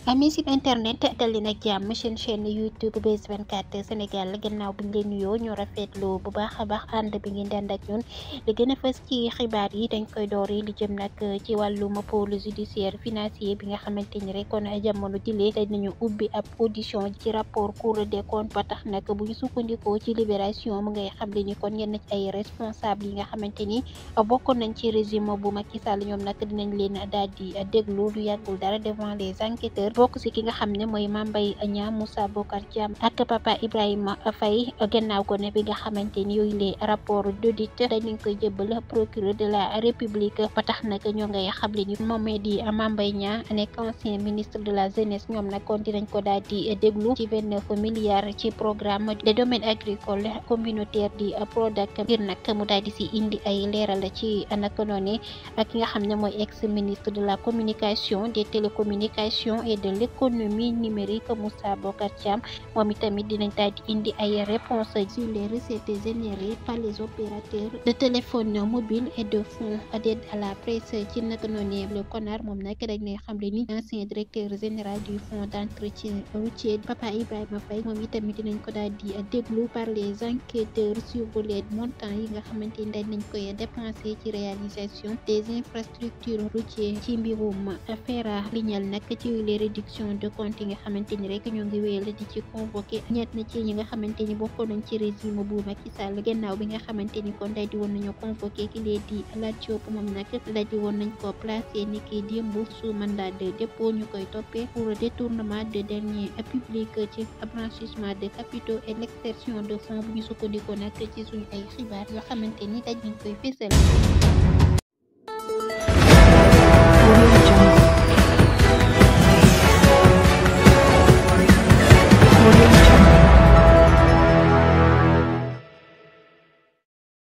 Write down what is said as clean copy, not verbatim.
ami site internet dal leen ak jàmm chaîne YouTube Buzz 24 Sénégal gannaaw bi ñu leen nuyoo ñu rafetlu bu baax a baax ànd bi ngeen dand ak ñun li gën a fës ci xibaar yi dañ koy door li jëm nag ci wàllum pôle judiciaire financier bi nga xamante ni rek kon jamono jile dañu ubbi ab audition ci rapport Cour des comptes ba tax nag bu ñu sukkandikoo ci Libération mu ngay xam le ni kon yenn ci ay responsable yi nga xamante ni bokk nañ ci régime bu Macky Sall ñoom nag dinañ leen daal di déglu lu yàggul dara devant les enquêteurs bokk ci ki nga xam ne mooy Mame Mbaye Niang Moussa Bocar Thiam ak Papa Ibrahima Faye gannaaw ko ne bi nga xamante ni yooyu les rapport d'audit dañu koy jëbbal procureur de la République ba tax nag ñoo ngay xamle ni moom di Mame Mbaye Niang nekk ancien ministre de la jeunesse ñoom nag kon dinañ ko daal di déglu ci 29 milliards ci programme des domaines agricoles communautaires di PRODAC ngir nag mu daal di si indi ay leeral ci naka noonu ak ki nga xam ne mooy ex ministre de la communication des télécommunications et de l'économie numérique Moussa Bocar Thiam moom itamit dinañ daal di indi ay réponses sur les recettes générées par les opérateurs de téléphone mobile et de fonds d'aide à la presse ci naka noonu le CONAR moom nag dañ lay xamle ni ancien directeur général du fonds d'entretien routier Papa Ibrahima Faye moom itamit dinañ ko daal di déglu par les enquêteurs sur les montants yi nga xamante ni dañ nañ koy dépenser ci réalisation des infrastructures routières ci mbirum FERA liñal nag ci les réductions de compte yi nga xamante ni rek ñoo ngi wéyal di ci convoqué ñett na ci ñi nga xamante ni bokkoon nañ ci régime bu Macky Sall gannaaw bi nga xamante ni kon day di woon nañu convoqué ki lee di Lat Diop moom nag day di woon nañ ko placé ni ki démb sous mandat de dépôt ñu koy toppee pour détournement de deniers publics ci blanchissement de capitaux et l'extorsion de fonds bu ñu sukkandikoo nag ci suñu ay xibaar yoo xamante ni dañ nañ koy fésal